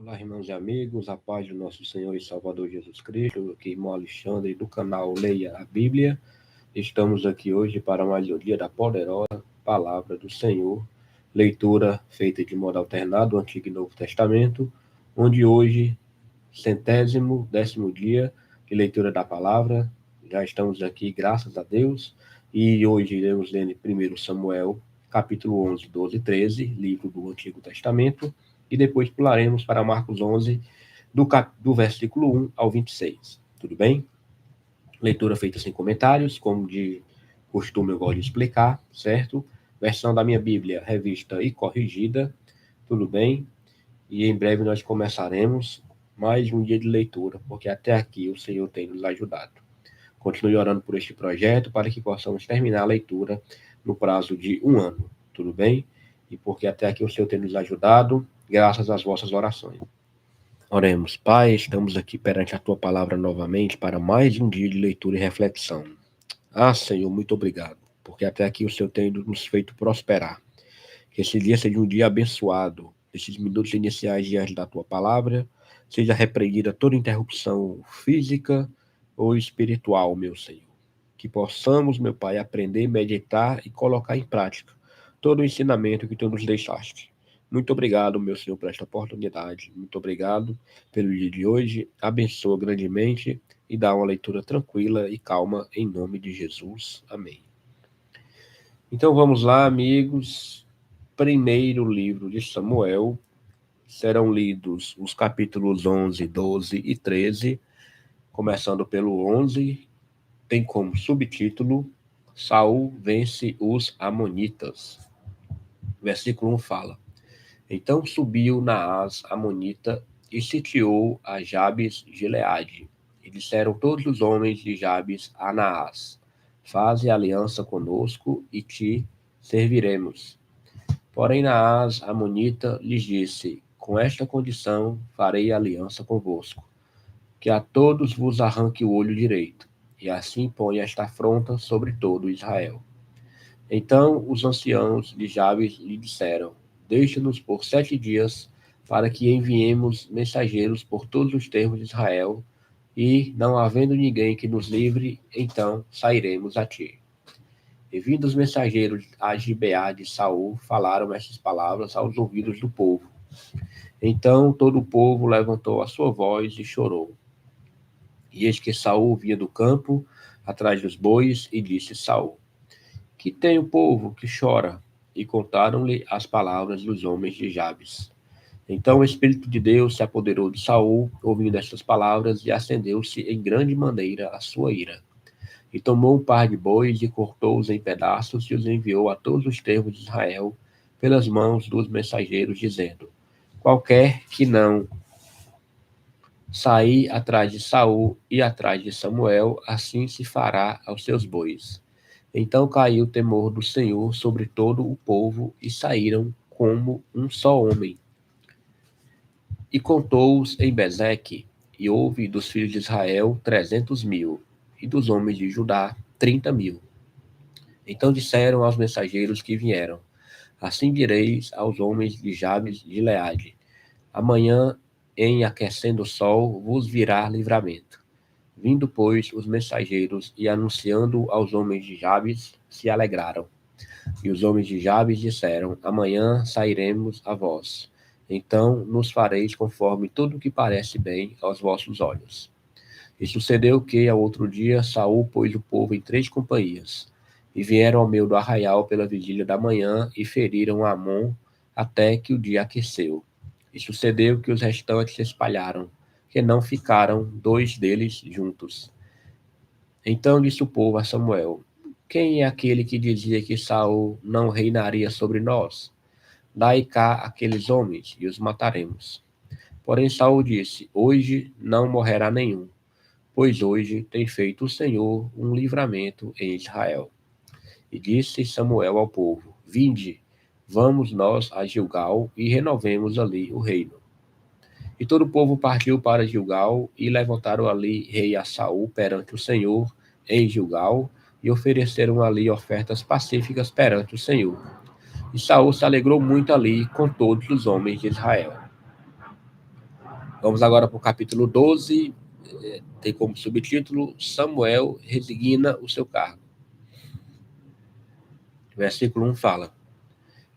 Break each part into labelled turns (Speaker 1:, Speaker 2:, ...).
Speaker 1: Olá, irmãos e amigos, a paz do nosso Senhor e Salvador Jesus Cristo, aqui irmão Alexandre do canal Leia a Bíblia. Estamos aqui hoje para mais um dia da poderosa Palavra do Senhor, leitura feita de modo alternado, Antigo e Novo Testamento, onde hoje, 110º dia de leitura da Palavra, já estamos aqui, graças a Deus, e hoje iremos ler 1 Samuel, capítulo 11, 12 e 13, livro do Antigo Testamento, e depois pularemos para Marcos 11, do versículo 1 ao 26. Tudo bem? Leitura feita sem comentários, como de costume eu gosto de explicar, certo? Versão da minha Bíblia, revista e corrigida, tudo bem? E em breve nós começaremos mais um dia de leitura, porque até aqui o Senhor tem nos ajudado. Continue orando por este projeto para que possamos terminar a leitura no prazo de 1 ano, tudo bem? E porque até aqui o Senhor tem nos ajudado, graças às vossas orações. Oremos. Pai, estamos aqui perante a Tua palavra novamente para mais um dia de leitura e reflexão. Senhor, muito obrigado, porque até aqui o Senhor tem nos feito prosperar. Que esse dia seja um dia abençoado. Esses minutos iniciais diante da Tua palavra, seja repreendida toda interrupção física ou espiritual, meu Senhor. Que possamos, meu Pai, aprender, meditar e colocar em prática todo o ensinamento que Tu nos deixaste. Muito obrigado, meu Senhor, por esta oportunidade. Muito obrigado pelo dia de hoje. Abençoa grandemente e dá uma leitura tranquila e calma em nome de Jesus. Amém. Então vamos lá, amigos. Primeiro livro de Samuel. Serão lidos os capítulos 11, 12 e 13. Começando pelo 11, tem como subtítulo Saul vence os Amonitas. Versículo 1 fala: Então subiu Naás, Amonita, e sitiou a Jabes Gileade. E disseram todos os homens de Jabes a Naás: Faze aliança conosco e te serviremos. Porém Naás, Amonita, lhes disse: Com esta condição farei aliança convosco, que a todos vos arranque o olho direito, e assim ponha esta afronta sobre todo Israel. Então os anciãos de Jabes lhe disseram: Deixa-nos por 7 dias, para que enviemos mensageiros por todos os termos de Israel, e, não havendo ninguém que nos livre, então sairemos a ti. E vindo os mensageiros a Gibeá de Saul, falaram estas palavras aos ouvidos do povo. Então todo o povo levantou a sua voz e chorou. E eis que Saul vinha do campo, atrás dos bois, e disse Saul: Que tem o povo que chora? E contaram-lhe as palavras dos homens de Jabes. Então o Espírito de Deus se apoderou de Saul, ouvindo estas palavras, e acendeu-se em grande maneira a sua ira. E tomou um par de bois e cortou-os em pedaços e os enviou a todos os termos de Israel pelas mãos dos mensageiros, dizendo: Qualquer que não sair atrás de Saul e atrás de Samuel, assim se fará aos seus bois. Então caiu o temor do Senhor sobre todo o povo, e saíram como um só homem. E contou-os em Bezeque, e houve dos filhos de Israel 300.000, e dos homens de Judá 30.000. Então disseram aos mensageiros que vieram: Assim direis aos homens de Jabes de Gileade: Amanhã, em aquecendo o sol, vos virá livramento. Vindo, pois, os mensageiros e anunciando aos homens de Jabes, se alegraram. E os homens de Jabes disseram: Amanhã sairemos a vós. Então nos fareis conforme tudo o que parece bem aos vossos olhos. E sucedeu que, ao outro dia, Saul pôs o povo em 3 companhias, e vieram ao meio do arraial pela vigília da manhã, e feriram Amon até que o dia aqueceu. E sucedeu que os restantes se espalharam, que não ficaram 2 deles juntos. Então disse o povo a Samuel: Quem é aquele que dizia que Saul não reinaria sobre nós? Dai cá aqueles homens, e os mataremos. Porém Saul disse: Hoje não morrerá nenhum, pois hoje tem feito o Senhor um livramento em Israel. E disse Samuel ao povo: Vinde, vamos nós a Gilgal, e renovemos ali o reino. E todo o povo partiu para Gilgal, e levantaram ali rei a Saul perante o Senhor em Gilgal, e ofereceram ali ofertas pacíficas perante o Senhor. E Saul se alegrou muito ali com todos os homens de Israel. Vamos agora para o capítulo 12, tem como subtítulo Samuel resigna o seu cargo. Versículo 1 fala: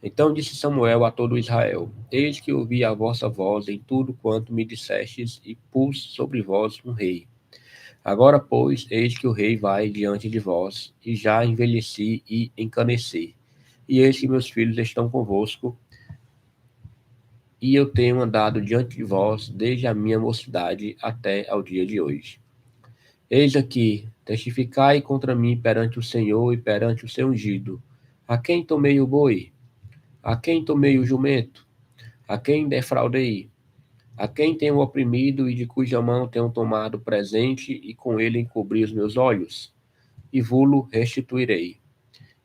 Speaker 1: Então disse Samuel a todo Israel: Eis que ouvi a vossa voz em tudo quanto me dissestes, e pus sobre vós um rei. Agora, pois, eis que o rei vai diante de vós, e já envelheci e encaneci. E eis que meus filhos estão convosco, e eu tenho andado diante de vós desde a minha mocidade até ao dia de hoje. Eis aqui, testificai contra mim perante o Senhor e perante o seu ungido. A quem tomei o boi? A quem tomei o jumento? A quem defraudei? A quem tenho oprimido e de cuja mão tenho tomado presente e com ele encobri os meus olhos? E vulo restituirei.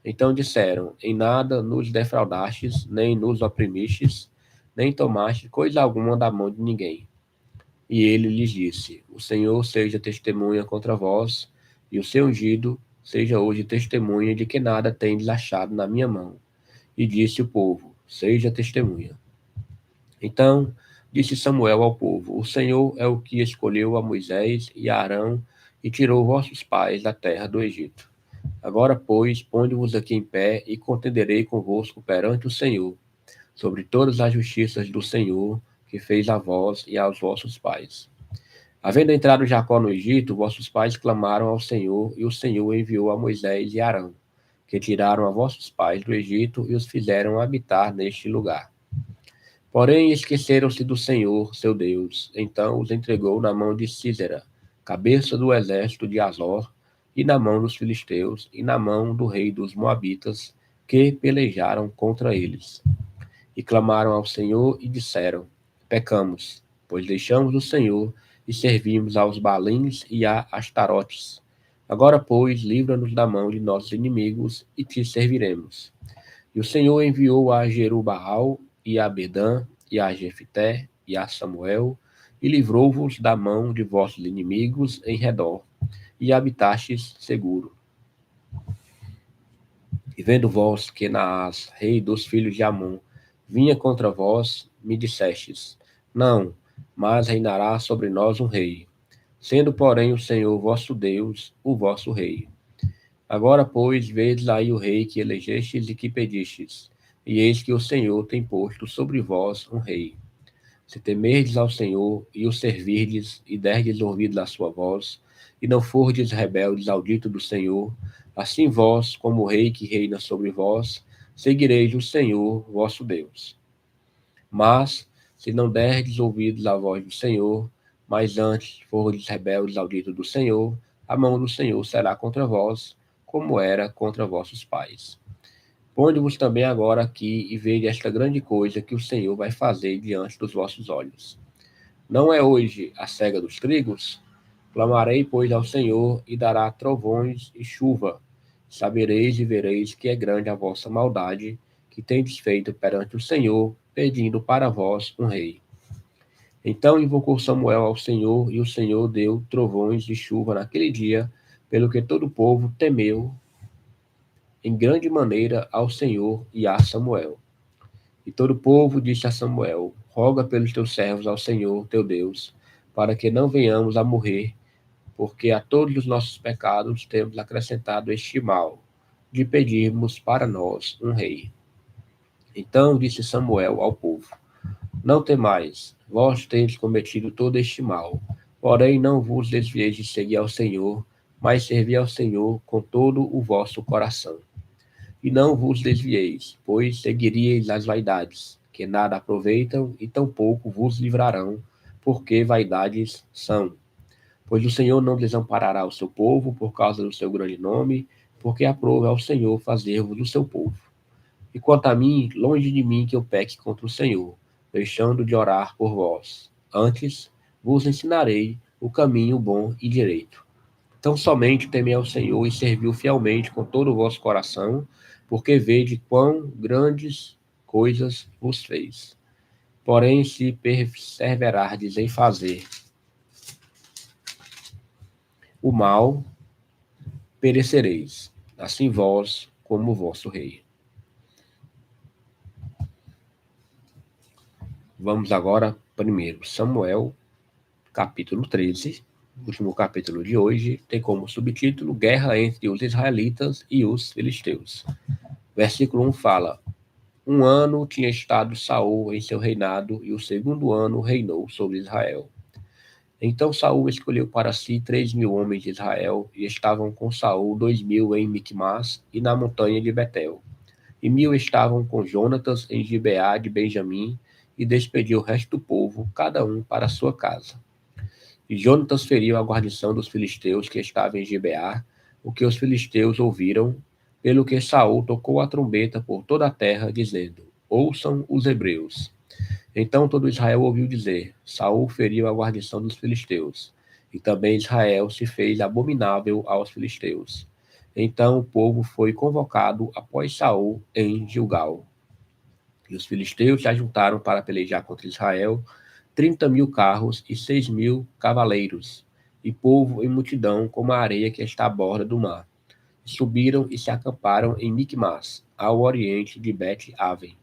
Speaker 1: Então disseram: Em nada nos defraudastes, nem nos oprimistes, nem tomaste coisa alguma da mão de ninguém. E ele lhes disse: O Senhor seja testemunha contra vós, e o seu ungido seja hoje testemunha de que nada tendes achado na minha mão. E disse o povo: Seja testemunha. Então disse Samuel ao povo: O Senhor é o que escolheu a Moisés e a Arão e tirou vossos pais da terra do Egito. Agora, pois, ponde-vos aqui em pé e contenderei convosco perante o Senhor, sobre todas as justiças do Senhor, que fez a vós e aos vossos pais. Havendo entrado Jacó no Egito, vossos pais clamaram ao Senhor, e o Senhor enviou a Moisés e Arão, que tiraram a vossos pais do Egito e os fizeram habitar neste lugar. Porém, esqueceram-se do Senhor, seu Deus. Então os entregou na mão de Sísera, cabeça do exército de Azor, e na mão dos filisteus, e na mão do rei dos Moabitas, que pelejaram contra eles. E clamaram ao Senhor e disseram: Pecamos, pois deixamos o Senhor e servimos aos Balins e a Astarotes. Agora, pois, livra-nos da mão de nossos inimigos e te serviremos. E o Senhor enviou a Jerubaal e a Bedã e a Jefité e a Samuel, e livrou-vos da mão de vossos inimigos em redor, e habitastes seguro. E vendo vós que Naás, rei dos filhos de Amon, vinha contra vós, me dissestes: Não, mas reinará sobre nós um rei, sendo, porém, o Senhor vosso Deus, o vosso rei. Agora, pois, vedes aí o rei que elegestes e que pedistes, e eis que o Senhor tem posto sobre vós um rei. Se temerdes ao Senhor e o servirdes e derdes ouvidos à sua voz, e não fordes rebeldes ao dito do Senhor, assim vós, como o rei que reina sobre vós, seguireis o Senhor vosso Deus. Mas, se não derdes ouvidos à voz do Senhor, mas antes fordes rebeldes ao dito do Senhor, a mão do Senhor será contra vós, como era contra vossos pais. Ponde-vos também agora aqui e vede esta grande coisa que o Senhor vai fazer diante dos vossos olhos. Não é hoje a cega dos trigos? Clamarei, pois, ao Senhor, e dará trovões e chuva. Sabereis e vereis que é grande a vossa maldade, que tendes feito perante o Senhor, pedindo para vós um rei. Então invocou Samuel ao Senhor, e o Senhor deu trovões e chuva naquele dia, pelo que todo o povo temeu em grande maneira ao Senhor e a Samuel. E todo o povo disse a Samuel: Roga pelos teus servos ao Senhor, teu Deus, para que não venhamos a morrer, porque a todos os nossos pecados temos acrescentado este mal, de pedirmos para nós um rei. Então disse Samuel ao povo: Não temais, vós tendes cometido todo este mal, porém não vos desvieis de seguir ao Senhor, mas servi ao Senhor com todo o vosso coração. E não vos desvieis, pois seguiríeis as vaidades, que nada aproveitam e tampouco vos livrarão, porque vaidades são. Pois o Senhor não desamparará o seu povo por causa do seu grande nome, porque aprove ao Senhor fazer-vos o seu povo. E quanto a mim, longe de mim que eu peque contra o Senhor, deixando de orar por vós. Antes, vos ensinarei o caminho bom e direito. Então somente temei ao Senhor e serviu fielmente com todo o vosso coração, porque vede quão grandes coisas vos fez. Porém, se perseverardes em fazer o mal, perecereis, assim vós como o vosso rei. Vamos agora primeiro, Samuel, capítulo 13, o último capítulo de hoje, tem como subtítulo Guerra entre os israelitas e os filisteus. Versículo 1 fala: Um ano tinha estado Saul em seu reinado, e o segundo ano reinou sobre Israel. Então Saul escolheu para si 3.000 homens de Israel, e estavam com Saul 2.000 em Micmas e na montanha de Betel. E 1.000 estavam com Jonatas em Gibeá de Benjamim, e despediu o resto do povo, cada um para sua casa. E Jonatas feriu a guarnição dos filisteus que estava em Gibeá, o que os filisteus ouviram, pelo que Saul tocou a trombeta por toda a terra, dizendo: Ouçam os hebreus. Então todo Israel ouviu dizer: Saul feriu a guarnição dos filisteus, e também Israel se fez abominável aos filisteus. Então o povo foi convocado após Saul em Gilgal. E os filisteus se ajuntaram para pelejar contra Israel, 30.000 carros e 6.000 cavaleiros, e povo em multidão como a areia que está à borda do mar. E subiram e se acamparam em Micmas, ao oriente de Bet-Aven.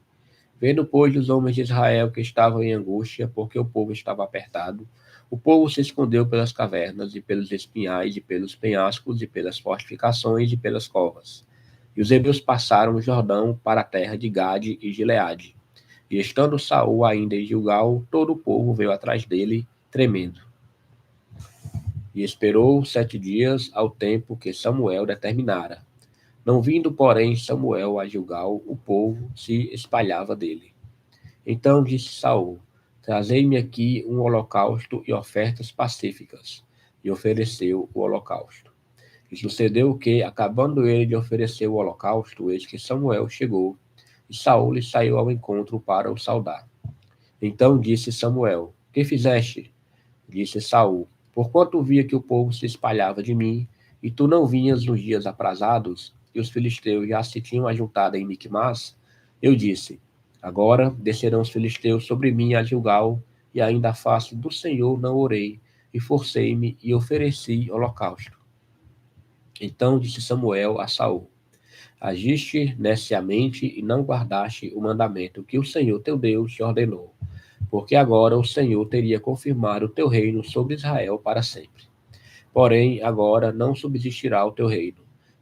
Speaker 1: Vendo, pois, os homens de Israel que estavam em angústia, porque o povo estava apertado, o povo se escondeu pelas cavernas, e pelos espinhais, e pelos penhascos, e pelas fortificações, e pelas covas. E os hebreus passaram o Jordão para a terra de Gade e Gileade. E estando Saul ainda em Gilgal, todo o povo veio atrás dele, tremendo. E esperou 7 dias ao tempo que Samuel determinara. Não vindo, porém, Samuel a Gilgal, o povo se espalhava dele. Então disse Saul: Trazei-me aqui um holocausto e ofertas pacíficas. E ofereceu o holocausto. E sucedeu que, acabando ele de oferecer o holocausto, eis que Samuel chegou, e Saul lhe saiu ao encontro para o saudar. Então disse Samuel: Que fizeste? Disse Saul: Porquanto via que o povo se espalhava de mim, e tu não vinhas nos dias aprazados, e os filisteus já se tinham ajuntado em Micmas, eu disse: Agora descerão os filisteus sobre mim a Gilgal, e ainda a face do Senhor não orei, e forcei-me e ofereci holocausto. Então disse Samuel a Saul: Agiste neciamente e não guardaste o mandamento que o Senhor teu Deus te ordenou, porque agora o Senhor teria confirmado o teu reino sobre Israel para sempre. Porém, agora não subsistirá o teu reino.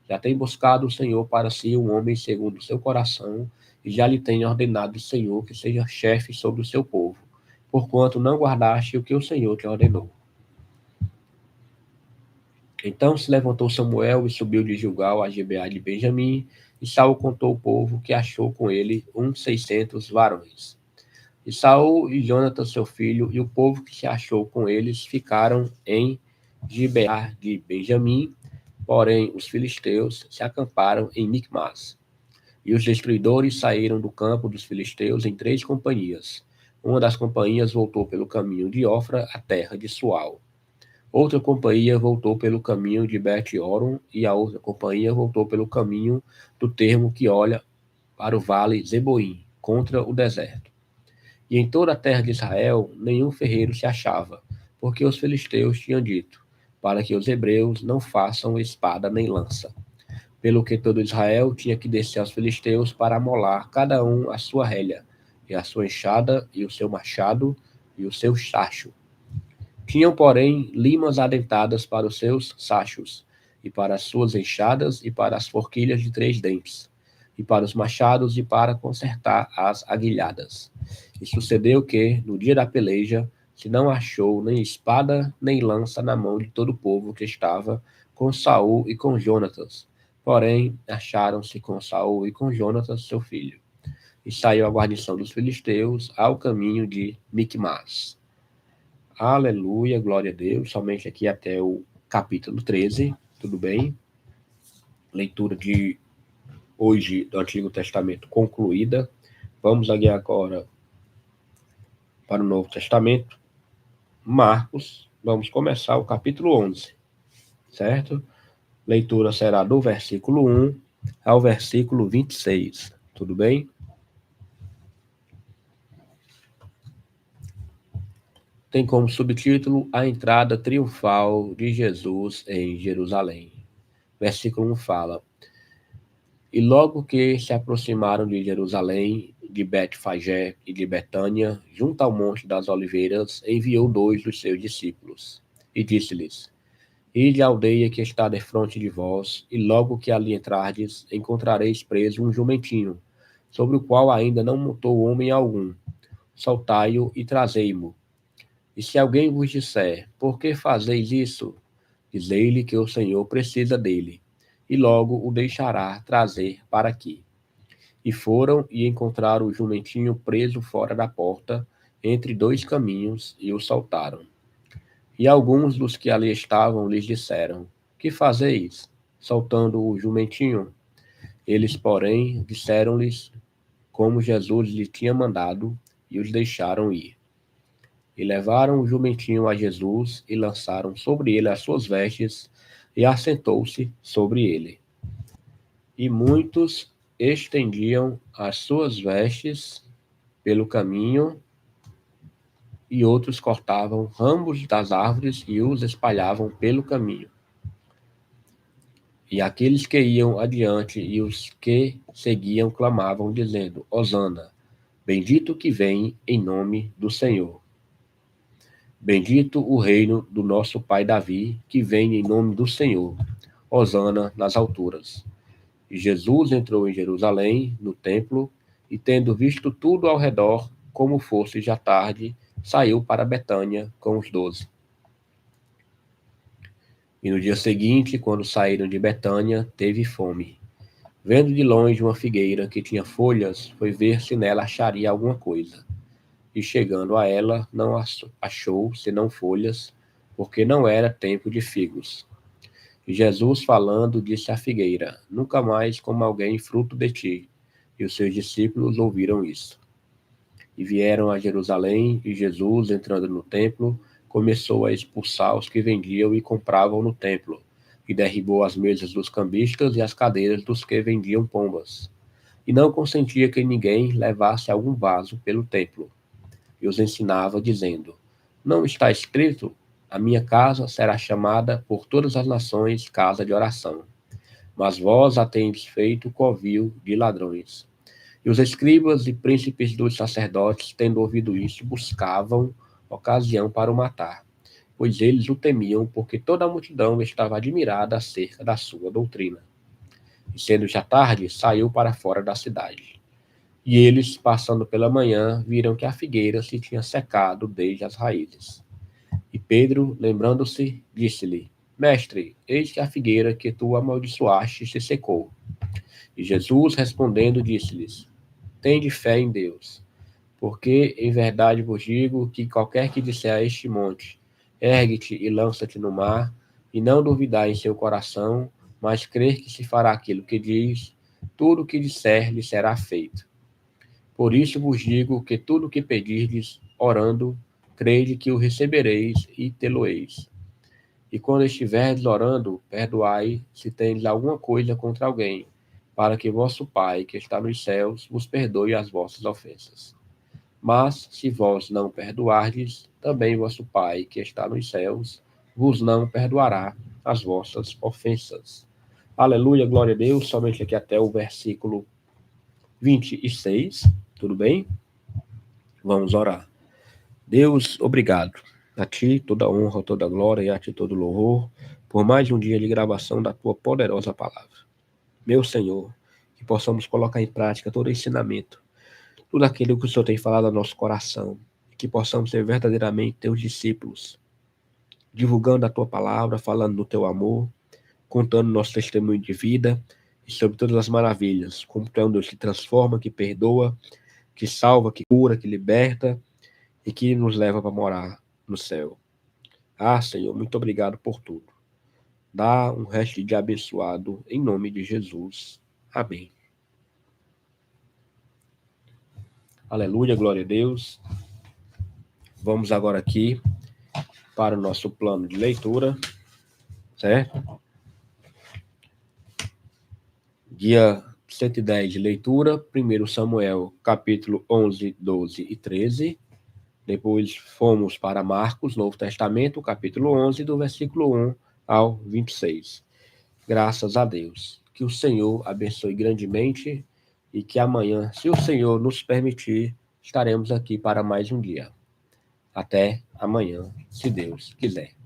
Speaker 1: Já tem buscado o Senhor para si um homem segundo o seu coração, e já lhe tem ordenado o Senhor que seja chefe sobre o seu povo, porquanto não guardaste o que o Senhor te ordenou. Então se levantou Samuel e subiu de Gilgal a Gibeá de Benjamim, e Saul contou ao povo que achou com ele uns 600 varões. E Saul e Jonathan, seu filho, e o povo que se achou com eles ficaram em Gibeá de Benjamim, porém os filisteus se acamparam em Micmas. E os destruidores saíram do campo dos filisteus em 3 companhias. Uma das companhias voltou pelo caminho de Ofra, à terra de Sual. Outra companhia voltou pelo caminho de Bet-Horon, e a outra companhia voltou pelo caminho do termo que olha para o vale Zeboim, contra o deserto. E em toda a terra de Israel nenhum ferreiro se achava, porque os filisteus tinham dito, para que os hebreus não façam espada nem lança. Pelo que todo Israel tinha que descer aos filisteus para amolar cada um a sua relha, e a sua enxada, e o seu machado, e o seu sacho. Tinham, porém, limas adentadas para os seus sachos, e para as suas enxadas, e para as forquilhas de 3 dentes, e para os machados, e para consertar as aguilhadas. E sucedeu que, no dia da peleja, se não achou nem espada, nem lança na mão de todo o povo que estava com Saul e com Jonatas. Porém, acharam-se com Saul e com Jonatas, seu filho. E saiu a guarnição dos filisteus ao caminho de Micmas. Aleluia, glória a Deus. Somente aqui até o capítulo 13, tudo bem? Leitura de hoje do Antigo Testamento concluída. Vamos aqui agora para o Novo Testamento. Marcos, vamos começar o capítulo 11, certo? Leitura será do versículo 1 ao versículo 26, tudo bem? Tem como subtítulo a entrada triunfal de Jesus em Jerusalém. Versículo 1 fala: E logo que se aproximaram de Jerusalém, de Betfagé e de Betânia, junto ao Monte das Oliveiras, enviou 2 dos seus discípulos, e disse-lhes: Ide à aldeia que está defronte de vós, e logo que ali entrardes, encontrareis preso um jumentinho, sobre o qual ainda não montou homem algum. Soltai-o e trazei-mo. E se alguém vos disser: Por que fazeis isso? Dizei-lhe que o Senhor precisa dele, e logo o deixará trazer para aqui. E foram e encontraram o jumentinho preso fora da porta, entre 2 caminhos, e o soltaram. E alguns dos que ali estavam lhes disseram: Que fazeis, soltando o jumentinho? Eles, porém, disseram-lhes como Jesus lhe tinha mandado, e os deixaram ir. E levaram o jumentinho a Jesus, e lançaram sobre ele as suas vestes, e assentou-se sobre ele. E muitos estendiam as suas vestes pelo caminho, e outros cortavam ramos das árvores e os espalhavam pelo caminho. E aqueles que iam adiante e os que seguiam clamavam, dizendo: Hosana, bendito que vem em nome do Senhor. Bendito o reino do nosso pai Davi, que vem em nome do Senhor. Hosana nas alturas. E Jesus entrou em Jerusalém, no templo, e tendo visto tudo ao redor, como fosse já tarde, saiu para Betânia com os 12. E no dia seguinte, quando saíram de Betânia, teve fome. Vendo de longe uma figueira que tinha folhas, foi ver se nela acharia alguma coisa. E chegando a ela, não achou senão folhas, porque não era tempo de figos. E Jesus, falando, disse à figueira: Nunca mais coma alguém fruto de ti. E os seus discípulos ouviram isso. E vieram a Jerusalém, e Jesus, entrando no templo, começou a expulsar os que vendiam e compravam no templo, e derribou as mesas dos cambistas e as cadeiras dos que vendiam pombas. E não consentia que ninguém levasse algum vaso pelo templo. E os ensinava, dizendo: Não está escrito: A minha casa será chamada por todas as nações casa de oração. Mas vós a tendes feito covil de ladrões. E os escribas e príncipes dos sacerdotes, tendo ouvido isso, buscavam ocasião para o matar, pois eles o temiam, porque toda a multidão estava admirada acerca da sua doutrina. E sendo já tarde, saiu para fora da cidade. E eles, passando pela manhã, viram que a figueira se tinha secado desde as raízes. E Pedro, lembrando-se, disse-lhe: Mestre, eis que a figueira que tu amaldiçoaste se secou. E Jesus, respondendo, disse-lhes: Tende fé em Deus, porque em verdade vos digo que qualquer que disser a este monte: Ergue-te e lança-te no mar, e não duvidar em seu coração, mas crer que se fará aquilo que diz, tudo o que disser lhe será feito. Por isso vos digo que tudo o que pedirdes, orando, crede que o recebereis e tê-lo-eis. E quando estiverdes orando, perdoai se tendes alguma coisa contra alguém, para que vosso Pai, que está nos céus, vos perdoe as vossas ofensas. Mas, se vós não perdoardes, também vosso Pai, que está nos céus, vos não perdoará as vossas ofensas. Aleluia, glória a Deus. Somente aqui até o versículo 26. Tudo bem? Vamos orar. Deus, obrigado. A ti toda a honra, toda a glória e a ti todo o louvor, por mais um dia de gravação da tua poderosa palavra. Meu Senhor, que possamos colocar em prática todo ensinamento, tudo aquilo que o Senhor tem falado ao nosso coração, que possamos ser verdadeiramente teus discípulos, divulgando a tua palavra, falando do teu amor, contando nosso testemunho de vida e sobre todas as maravilhas, como tu é um Deus que transforma, que perdoa, que salva, que cura, que liberta e que nos leva para morar no céu. Ah, Senhor, muito obrigado por tudo. Dá um resto de dia abençoado, em nome de Jesus. Amém. Aleluia, glória a Deus. Vamos agora aqui para o nosso plano de leitura, certo? Dia 110 de leitura, 1 Samuel, capítulo 11, 12 e 13. Depois fomos para Marcos, Novo Testamento, capítulo 11, do versículo 1 ao 26. Graças a Deus. Que o Senhor abençoe grandemente e que amanhã, se o Senhor nos permitir, estaremos aqui para mais um dia. Até amanhã, se Deus quiser.